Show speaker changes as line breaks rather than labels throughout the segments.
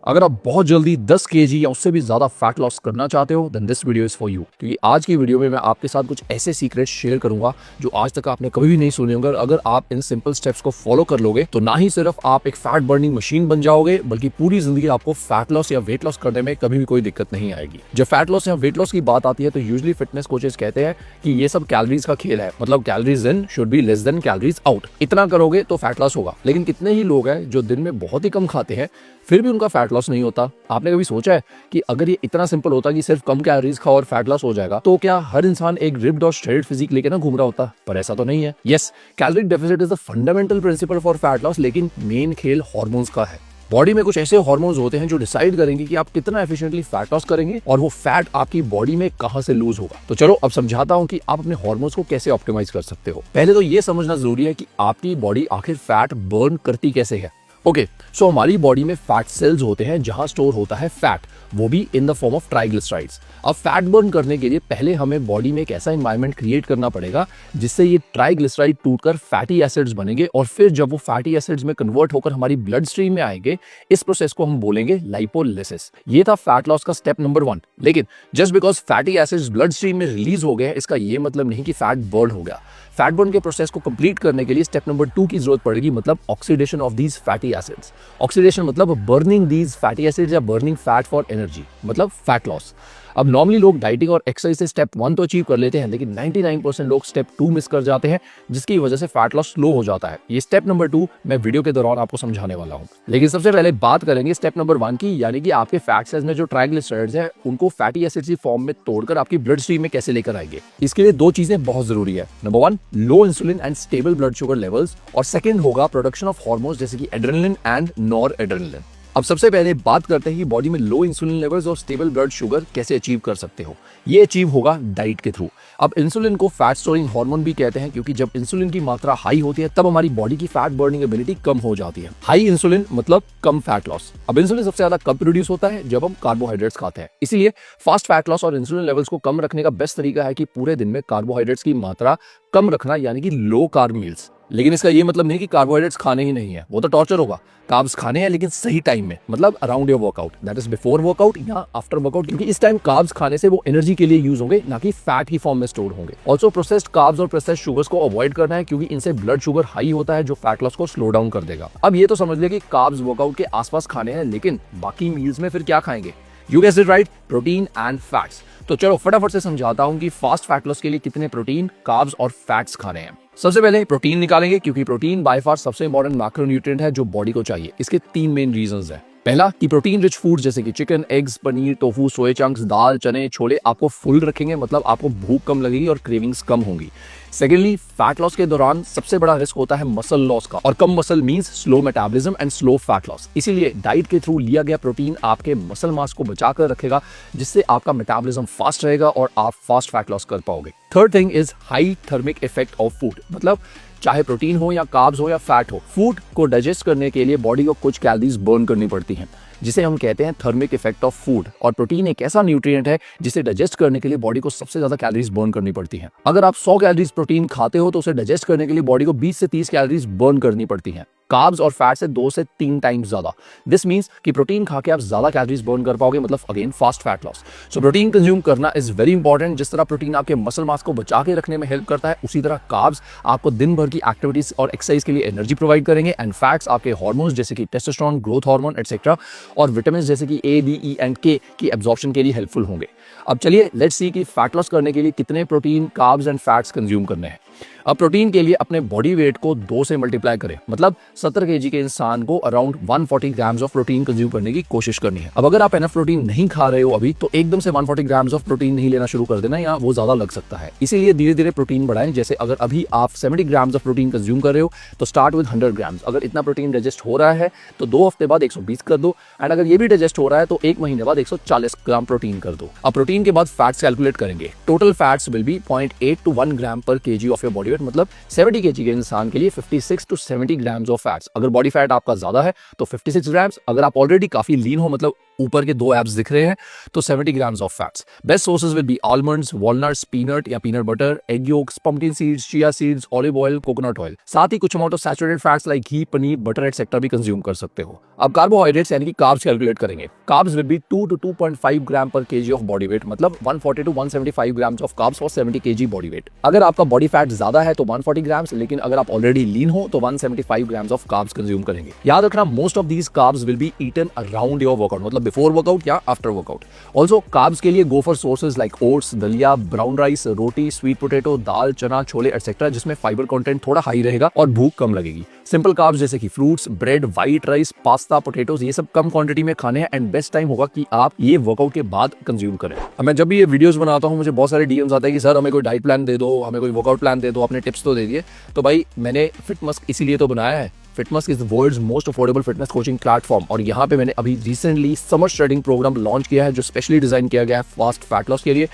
अगर आप बहुत जल्दी 10 केजी या उससे भी ज्यादा फैट लॉस करना चाहते हो then this video is for you, क्योंकि आज की वीडियो में मैं आपके साथ कुछ ऐसे सीक्रेट्स शेयर करूंगा जो आज तक आपने कभी भी नहीं सुने होंगे। अगर आप इन सिंपल स्टेप्स को फॉलो कर लोगे तो ना ही सिर्फ आप एक फैट बर्निंग मशीन बन जाओगे, बल्कि पूरी जिंदगी आपको फैट लॉस या वेट लॉस करने में कभी भी कोई दिक्कत नहीं आएगी। जब फैट लॉस या वेट लॉस की बात आती है तो यूजुअली फिटनेस कोचेस कहते हैं कि ये सब कैलोरीज का खेल है, मतलब calories in should be less than calories out. इतना करोगे तो फैट लॉस होगा। लेकिन कितने ही लोग हैं जो दिन में बहुत ही कम खाते हैं फिर भी उनका फैट लॉस नहीं होता। आपने कभी सोचा है कि अगर ये इतना सिंपल होता कि सिर्फ कम कैलोरीज खाओ और फैट लॉस हो जाएगा तो क्या हर इंसान एक रिप्ड और श्रेडेड फिजिक लेके ना घूम रहा होता? पर ऐसा तो नहीं है। Yes, calorie deficit is the fundamental principle for fat loss, लेकिन मेन खेल हार्मोन्स का है। बॉडी में कुछ ऐसे हार्मोन्स होते हैं जो डिसाइड करेंगे कि आप कितना एफिशिएंटली फैट लॉस करेंगे और वो फैट आपकी बॉडी में कहां से लूज होगा। तो चलो अब समझाता हूं कि आप अपने हार्मोन्स को कैसे ऑप्टिमाइज कर सकते हो। पहले तो ये समझना जरूरी है कि आपकी बॉडी आखिर फैट बर्न करती कैसे है। ओके, सो हमारी बॉडी में फैट सेल्स होते हैं जहां स्टोर होता है फैट, वो भी in the form of triglycerides. अब फैट बर्न करने के लिए पहले हमें बॉडी में एक ऐसा एनवायरनमेंट क्रिएट करना पड़ेगा जिससे ये ट्राइग्लिसराइड टूटकर फैटी एसिड्स बनेंगे, और फिर जब वो फैटी एसिड्स में कन्वर्ट होकर हमारी ब्लड स्ट्रीम में आएंगे, इस प्रोसेस को हम बोलेंगे लाइपोलिसिस। ये था फैट लॉस का स्टेप नंबर 1। लेकिन just because fatty acids blood stream में रिलीज हो गए इसका ये मतलब नहीं कि फैट बर्न हो गया। फैट बर्न के प्रोसेस को कंप्लीट करने के लिए स्टेप नंबर 2 की जरूरत पड़ेगी, मतलब oxidation of these fatty acids. Oxidation मतलब बर्निंग दीज फैटी एसिड्स या बर्निंग फैट फॉर एनर्जी, मतलब फैट लॉस। अब नॉर्मली लोग डाइटिंग और एक्सरसाइज से स्टेप 1 तो अचीव कर लेते हैं, लेकिन 99% लोग स्टेप 2 मिस कर जाते हैं, जिसकी वजह से फैट लॉस स्लो हो जाता है। ये स्टेप नंबर 2 मैं वीडियो के दौरान आपको समझाने वाला हूँ। लेकिन सबसे पहले बात करेंगे स्टेप नंबर 1 की, यानी कि आपके फैट सेल्स में जो ट्राइग्लिसराइड्स हैं उनको फैटी एसिड्स की फॉर्म में तोड़कर आपकी ब्लड स्ट्रीम में कैसे लेकर आएंगे। इसके लिए 2 चीजें बहुत जरूरी है। Number 1, low insulin and stable blood sugar levels, और सेकंड होगा प्रोडक्शन ऑफ हार्मोन्स जैसे कि एड्रेनलिन एंड नॉर एड्रेनलिन। अब सबसे पहले बात करते हैं कि बॉडी में लो इंसुलिन लेवल्स और स्टेबल ब्लड शुगर कैसे अचीव कर सकते हो। ये अचीव होगा डाइट के थ्रू। अब इंसुलिन को फैट स्टोरिंग हार्मोन भी कहते हैं, क्योंकि जब इंसुलिन की मात्रा हाई होती है तब हमारी बॉडी की फैट बर्निंग एबिलिटी कम हो जाती है। हाई इंसुलिन मतलब कम फैट लॉस। अब इंसुलिन सबसे ज्यादा कब प्रोड्यूस होता है? जब हम कार्बोहाइड्रेट्स खाते हैं। इसीलिए फास्ट फैट लॉस और इंसुलिन लेवल्स को कम रखने का बेस्ट तरीका है कि पूरे दिन में कार्बोहाइड्रेट्स की मात्रा कम रखना, यानी कि लो कार्ब मील्स। लेकिन इसका ये मतलब नहीं कि कार्बोहाइड्रेट्स खाने ही नहीं है, वो तो टॉर्चर होगा। कार्ब्स खाने हैं लेकिन सही टाइम में, मतलब around your workout, that is before workout या आफ्टर वर्कआउट, क्योंकि इस टाइम कार्ब्स खाने से वो एनर्जी के लिए यूज होंगे, ना कि फैट की फॉर्म में स्टोर होंगे। ऑल्सो प्रोसेस्ड कार्ब्स और प्रोसेस्ड शुगर्स को अवॉइड करना है, क्योंकि इनसे ब्लड शुगर हाई होता है जो फैट लॉस को स्लो डाउन कर देगा। अब ये तो समझ लिया कि कार्ब्स वर्कआउट के आसपास खाने हैं, लेकिन बाकी मील्स में फिर क्या खाएंगे? You guessed it right, protein and fats. तो चलो फटाफट से समझाता हूं कि फास्ट फैट लॉस के लिए कितने प्रोटीन, कार्ब्स और फैट्स खाने हैं। सबसे पहले प्रोटीन निकालेंगे, क्योंकि प्रोटीन बाय फार सबसे इंपॉर्टेंट मैक्रोन्यूट्रिएंट है जो बॉडी को चाहिए। इसके 3 मेन रीजंस हैं। पहला कि प्रोटीन रिच फूड जैसे कि chicken, eggs, paneer, tofu, soya chunks, दाल, चने, छोले आपको फुल रखेंगे, मतलब आपको भूख कम लगेगी और क्रेविंग्स कम होंगी। सेकेंडली, फैट लॉस के दौरान सबसे बड़ा रिस्क होता है मसल लॉस का, और कम muscle means slow metabolism and slow fat loss. इसीलिए डाइट के थ्रू लिया गया प्रोटीन आपके मसल मास को बचाकर रखेगा, जिससे आपका मेटाबॉलिज्म फास्ट रहेगा और आप फास्ट फैट लॉस कर पाओगे। Third thing is high thermic effect of food, मतलब चाहे प्रोटीन हो या कार्ब्स हो या फैट हो, फूड को डाइजेस्ट करने के लिए बॉडी को कुछ कैलोरीज बर्न करनी पड़ती हैं, जिसे हम कहते हैं थर्मिक इफेक्ट ऑफ फूड। और प्रोटीन एक ऐसा न्यूट्रिएंट है जिसे डाइजेस्ट करने के लिए बॉडी को सबसे ज्यादा कैलोरीज बर्न करनी पड़ती हैं। अगर आप 100 कैलोरीज प्रोटीन खाते हो तो उसे डाइजेस्ट करने के लिए बॉडी को 20 से 30 कैलोरीज बर्न करनी पड़ती हैं। कार्ब्स और फैट से 2 से 3 टाइम्स ज्यादा। दिस मींस कि प्रोटीन खा के आप ज्यादा कैलोरीज बर्न कर पाओगे, मतलब again fast fat loss. So protein consume करना इज वेरी इंपॉर्टेंट। जिस तरह प्रोटीन आपके मसल मास को बचा के रखने में हेल्प करता है, उसी तरह कार्ब्स आपको दिन भर की एक्टिविटीज और एक्सरसाइज के लिए एनर्जी प्रोवाइड करेंगे, एंड फैट्स आपके हार्मोन्स जैसे कि टेस्टोस्टेरोन, ग्रोथ हार्मोन एटसेट्रा, और विटामिन जैसे कि ए, डी, ई एंड के की एब्जॉर्प्शन के लिए हेल्पफुल होंगे। अब चलिए लेट्स सी कि फैट लॉस करने के लिए कितने protein, carbs and fats consume करने हैं। अब प्रोटीन के लिए अपने बॉडी वेट को 2 से मल्टीप्लाई करें, मतलब 70 केजी के इंसान को around 140 grams of protein consume करने की कोशिश करनी है। अब अगर आप एनफ प्रोटीन नहीं खा रहे हो अभी, तो एकदम से 140 ग्राम्स ऑफ प्रोटीन नहीं लेना शुरू कर देना, या वो ज्यादा लग सकता है। इसीलिए धीरे धीरे प्रोटीन बढ़ाएं। जैसे अगर अभी आप 70 ग्राम्स ऑफ प्रोटीन कंज्यूम कर रहे हो तो स्टार्ट विद 100 ग्राम्स। अगर इतना प्रोटीन डाइजेस्ट हो रहा है तो 2 हफ्ते बाद 120 कर दो, एंड अगर ये भी डाइजेस्ट हो रहा है तो 1 महीने बाद 140 ग्राम प्रोटीन कर दो। अब प्रोटीन के बाद फैट्स कैलकुलेट करेंगे। Total fats will be 0.8 to 1 gram per KG of your body weight, मतलब 70 केजी के इंसान के लिए 56 to 70 ग्राम्स ऑफ फैट्स। अगर बॉडी फैट आपका ज्यादा है तो 56 ग्राम्स। अगर आप ऑलरेडी काफी लीन हो, मतलब ऊपर के दो एप्स दिख रहे हैं तो 70 grams of fats. Best sources will be almonds, walnuts, peanut या peanut butter, egg yolks, pumpkin seeds, chia seeds, olive oil, coconut oil. साथ ही कुछ amount of saturated fats like ghee, paneer, butter etcetera भी कंज्यूम कर सकते हो। अब कार्बोहाइड्रेट्स यानी कि कार्ब्स कैलकुलेट करेंगे। Carbs will be 2 to 2.5 gram per KG of body weight, मतलब 140 to 175 grams of carbs for 70 KG body weight. अगर आपका बॉडी फैट ज्यादा है तो 140 ग्राम्स, लेकिन अगर आप ऑलरेडी लीन हो तो 175 ग्राम्स ऑफ कार्ब्स कंज्यूम करेंगे। याद रखना, most of these carbs will be eaten around your workout, मतलब बिफोर वर्कआउट या आफ्टर वर्कआउट। ऑल्सो कार्ब्स के लिए go for sources like oats, दलिया, ब्राउन राइस, रोटी, स्वीट पोटैटो, दाल, चना, छोले एटसेट्रा, जिसमें फाइबर कंटेंट थोड़ा हाई रहेगा और भूख कम लगेगी। सिंपल कार्ब्स जैसे कि fruits, bread, white rice, pasta, potatoes, ये सब कम क्वांटिटी में खाने हैं एंड बेस्ट टाइम होगा कि आप ये वर्कआउट के बाद कंज्यूम करें। अब मैं जब भी ये वीडियोस बनाता हूँ मुझे बहुत सारे डीएम्स आते हैं कि सर हमें कोई डाइट प्लान दे दो, हमें कोई वर्कआउट प्लान दे दो, अपने टिप्स तो दे दिए। तो भाई मैंने फिटमस्क इसीलिए तो बनाया है। Fitmusk is the world's most affordable fitness coaching platform और यहाँ पे मैंने अभी recently summer shredding program launch किया है जो स्पेशली डिजाइन किया गया है फास्ट फैट लॉस के लिए।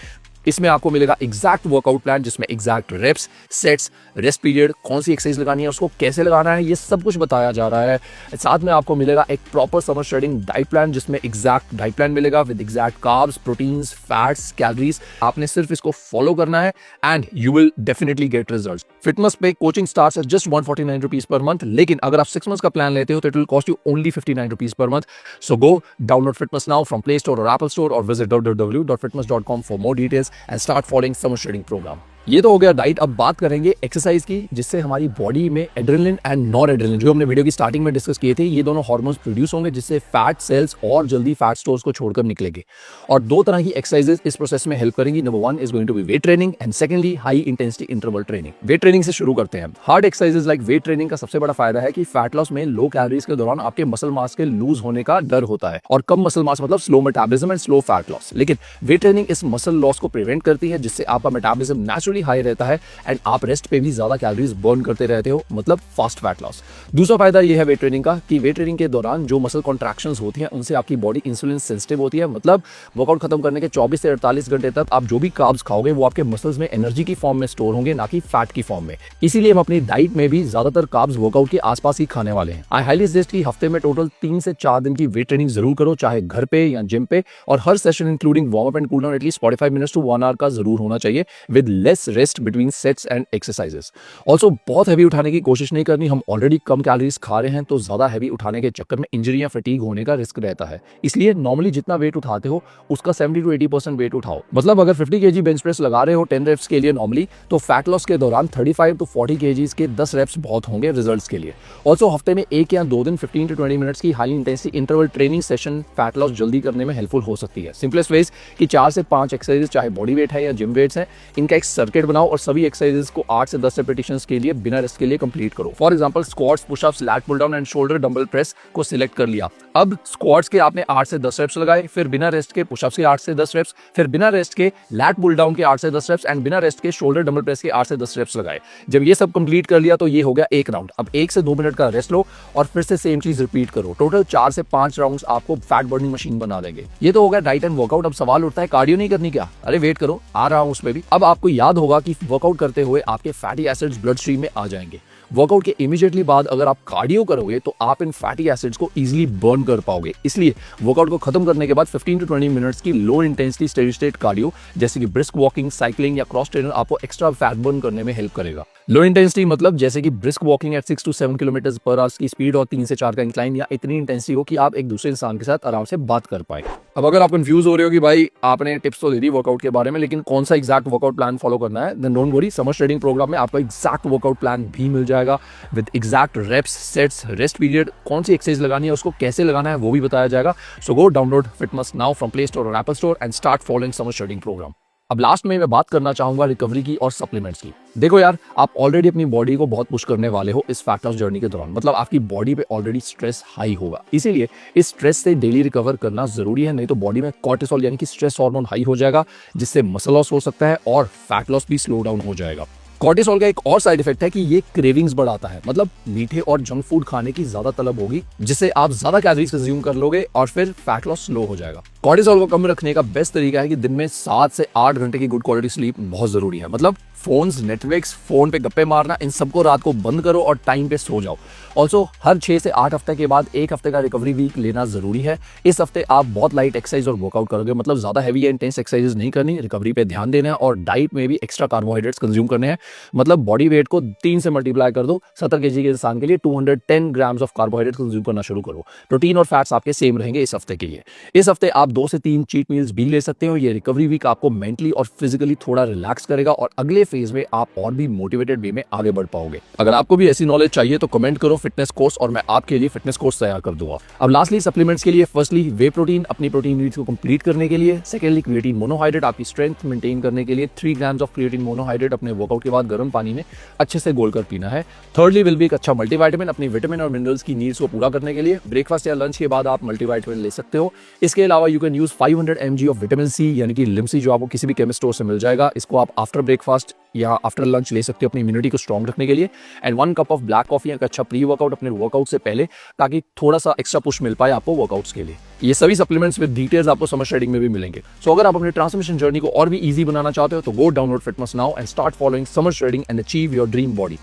इसमें आपको मिलेगा एग्जैक्ट वर्कआउट प्लान जिसमें exact reps, sets, rest period, कौन सी एक्सरसाइज लगानी है, उसको कैसे लगाना है, ये सब कुछ बताया जा रहा है। साथ में आपको मिलेगा एक proper summer shredding diet plan जिसमें एग्जैक्ट डाइट प्लान मिलेगा with exact carbs, proteins, fats, calories. आपने सिर्फ इसको फॉलो करना है and you will definitely get results. Fitmusk पे coaching starts at just 149 rupees per month, लेकिन अगर आप 6 मंथ्स का प्लान लेते हो तो it will cost you only 59 rupees per month. So go download Fitmusk now from Play Store और Apple Store और visit www.fitmess.com for more details and start following summer shredding program. ये तो हो गया डाइट। अब बात करेंगे एक्सरसाइज की जिससे हमारी बॉडी में एड्रेनलिन एंड नॉर एड्रेनलिन, जो हमने वीडियो की स्टार्टिंग में डिस्कस किए थे, ये दोनों हार्मोन्स प्रोड्यूस होंगे जिससे फैट सेल्स और जल्दी फैट स्टोर्स को छोड़कर निकलेंगे। और दो तरह की एक्सरसाइजेस इस प्रोसेस में हेल्प करेंगी। Number 1 is going to be weight training and secondly high intensity interval training. Weight training से शुरू करते हैं। Hard exercises like weight training का सबसे बड़ा फायदा है कि फैट लॉस में लो कैलोरीज के दौरान आपके मसल मास के लूज होने का डर होता है और कम मसल मास मतलब slow metabolism and slow fat loss. लेकिन वेट ट्रेनिंग इस मसल लॉस को प्रिवेंट करती है जिससे आपका मेटाबॉलिज्म नेचुरली हाई रहता है एंड आप रेस्ट पे भी ज्यादा कैलोरीज बर्न करते रहते हो, मतलब फास्ट फैट लॉस। दूसरा फायदा ये है वेट ट्रेनिंग का कि वेट ट्रेनिंग के दौरान जो मसल कॉन्ट्रैक्शंस होती हैं उनसे आपकी बॉडी इंसुलिन सेंसिटिव होती है, मतलब वर्कआउट खत्म करने के 24 से 48 घंटे तक आप जो भी कार्ब्स खाओगे वो आपके मसल्स में एनर्जी की फॉर्म में स्टोर होंगे, ना कि फैट की फॉर्म में। इसीलिए हम अपनी डाइट में भी ज्यादातर कार्ब्स वर्कआउट के आसपास ही खाने वाले हैं। आई हाईली सजेस्ट कि हफ्ते में टोटल 3 से 4 दिन की वेट ट्रेनिंग जरूर करो, चाहे घर पे या जिम पे, और हर session including warm up and cool down at least 45 minutes to 1 hour का जरूर होना चाहिए with less rest between sets and exercises. Also बहुत हैवी उठाने की कोशिश नहीं करनी। हम ऑलरेडी कम कैलोरीज खा रहे हैं तो ज्यादा हैवी उठाने के चक्कर में इंजरी या फटीग होने का रिस्क रहता है। इसलिए नॉर्मली जितना वेट उठाते हो उसका 70 to 80% वेट उठाओ। मतलब अगर 50 kg बेंच प्रेस लगा रहे हो 10 रेप्स के लिए नॉर्मली, तो फैट लॉस के दौरान 35 to 40 kg के 10 रेप्स बहुत होंगे रिजल्ट्स के लिए। ऑल्सो हफ्ते में 1 या 2 दिन 15 to 20 मिनट्स की high intensity interval training session fat loss जल्दी करने में हेल्पफुल हो सकती है। सिंपलेस्ट वेज कि 4 से 5 एक्सरसाइजेस, चाहे बॉडी वेट है या जिम वेट्स है, इनका एक सर्किट बनाओ और सभी एक्सरसाइजेस को 8 से 10 रेपिटेशंस के लिए बिना रेस्ट के लिए कंप्लीट करो। For example squats, pushups, lat pull down and shoulder dumbbell press को सिलेक्ट कर लिया। अब स्क्वाट्स के आपने 8 से 10 रेप्स लगाए, फिर बिना रेस्ट के पुशअप्स के 8 से 10 रेप्स, फिर बिना रेस्ट के लैट पुल डाउन के 8 से 10 रेप्स एंड बिना रेस्ट के शोल्डर डंबल प्रेस के 8 से 10 रेप्स लगाए। जब ये सब कंप्लीट कर लिया तो ये हो गया एक राउंड। अब 1 से 2 मिनट का रेस्ट लो और फिर से सेम चीज रिपीट करो। टोटल 4 से 5 राउंड्स आपको फैट बर्निंग मशीन बना देंगे। ये तो हो गया डाइट एंड वर्कआउट। अब सवाल उठता है कार्डियो नहीं करनी क्या? अरे वेट करो, आ रहा हूं उसमें भी। अब आपको याद होगा कि वर्कआउट करते हुए आपके फैटी एसिड्स ब्लड स्ट्रीम में आ जाएंगे। वर्कआउट के इमीडिएटली बाद अगर आप कार्डियो करोगे तो आप इन फैटी एसिड्स को इजीली बर्न कर पाओगे। इसलिए वर्कआउट को खत्म करने के बाद 15 to 20 मिनट्स की low intensity steady state cardio जैसे कि ब्रिस्क वॉकिंग, साइकिलिंग या क्रॉस ट्रेनर आपको एक्स्ट्रा फैट बर्न करने में हेल्प करेगा। लो इंटेंसिटी मतलब जैसे कि brisk walking at 6 to 7 kilometre per hour की स्पीड और 3 से 4 का इंक्लाइन, या इतनी इंटेंसिटी हो कि आप एक दूसरे इंसान के साथ आराम से बात कर पाए। अब अगर आप कंफ्यूज हो रहे हो कि भाई आपने टिप्स तो दे दी वर्कआउट के बारे में, लेकिन कौन सा एग्जैक्ट वर्कआउट प्लान फॉलो करना है, then don't worry, summer trading programme में आपको एग्जैक्ट वर्कआउट प्लान भी मिल जाएगा with exact reps, sets, rest period, कौन सी एक्सरसाइज लगानी है, उसको कैसे लगाना है वो भी बताया जाएगा। So go download Fitmusk now from Play Store और Apple Store and start following summer trading program. अब लास्ट में मैं बात करना चाहूंगा रिकवरी की और सप्लीमेंट्स की। देखो यार, आप ऑलरेडी अपनी बॉडी को बहुत पुश करने वाले हो इस फैट लॉस जर्नी के दौरान, मतलब आपकी बॉडी पे ऑलरेडी स्ट्रेस हाई होगा। इसीलिए इस स्ट्रेस से डेली रिकवर करना जरूरी है, नहीं तो बॉडी में कॉर्टिसोल यानी कि स्ट्रेस हार्मोन हाई हो जाएगा जिससे मसल लॉस हो सकता है और फैट लॉस भी स्लो डाउन हो जाएगा। कॉर्टिसोल का एक और साइड इफेक्ट है कि ये क्रेविंग्स बढ़ाता है, मतलब मीठे और जंक फूड खाने की ज्यादा तलब होगी जिससे आप ज्यादा कैलोरीज कंज्यूम कर लोगे और फिर फैट लॉस स्लो हो जाएगा। कॉर्टिसोल को कम रखने का बेस्ट तरीका है कि दिन में 7 से 8 घंटे की गुड क्वालिटी स्लीप बहुत जरूरी है। मतलब फोन्स, नेटफ्लिक्स, फोन पे गप्पे मारना, इन सबको रात को बंद करो और टाइम पे सो जाओ। ऑल्सो हर 6 से 8 हफ्ते के बाद 1 हफ्ते का रिकवरी वीक लेना जरूरी है। इस हफ्ते आप बहुत लाइट एक्सरसाइज और वर्कआउट करोगे, मतलब ज्यादा हैवी या इंटेंस एक्सरसाइज नहीं करनी, रिकवरी पे ध्यान देना है और डाइट में भी एक्स्ट्रा कार्बोहाइड्रेट्स कंज्यूम करने हैं। मतलब बॉडी वेट को 3 से मल्टीप्लाई कर दो, 70 kg के इंसान के लिए 210 ग्राम्स ऑफ कार्बोहाइड्रेट कंज्यूम करना शुरू करो। प्रोटीन और फैट्स आपके सेम रहेंगे इस हफ्ते के लिए। इस हफ्ते आप 2 से 3 चीट मील्स भी ले सकते हो। ये रिकवरी वीक आपको मेंटली और फिजिकली थोड़ा रिलैक्स करेगा और अगले फेज में आप और भी मोटिवेटेड वे में आगे बढ़ पाओगे। अगर आपको भी ऐसी नॉलेज चाहिए तो कमेंट करो फिटनेस कोर्स और मैं आपके लिए फिटनेस कोर्स तैयार कर दूंगा। अब लास्टली सप्लीमेंट्स के लिए, फर्स्टली वे प्रोटीन अपनी प्रोटीन नीड्स को कंप्लीट करने के लिए, सेकेंडली क्रिएटिन मोनोहाइड्रेट आपकी स्ट्रेंथ मेंटेन करने के लिए, 3 ग्राम्स ऑफ क्रिएटिन मोनोहाइड्रेट अपने वर्कआउट के बाद गर्म पानी में अच्छे से घोल कर पीना है। थर्डली विल बी एक अच्छा मल्टीविटामिन अपनी विटामिन और मिनरल्स की नीड्स को पूरा करने के लिए। ब्रेकफास्ट या लंच के बाद आप मल्टीविटामिन ले सकते हो। इसके अलावा you can use 500 mg of vitamin C यानी कि लिम्सी, जो आपको किसी भी केमिस्ट स्टोर से मिल जाएगा। इसको आप आफ्टर ब्रेकफास्ट या आफ्टर लंच ले सकते हो अपनी इम्यूनिटी को स्ट्रॉन्ग रखने के लिए। And 1 cup of black coffee, एक अच्छा प्री वर्कआउट अपने वर्कआउट से पहले, ताकि थोड़ा सा एक्स्ट्रा पुश मिल पाए आपको वर्कआउट्स के लिए। ये सभी सप्लीमेंट्स विद डिटेल्स आपको समर शेडिंग में भी मिलेंगे। सो अगर आप अपने ट्रांसफॉर्मेशन जर्नी को और भी इजी बनाना चाहते हो तो go download fitness now and start following summer shredding and achieve your dream body.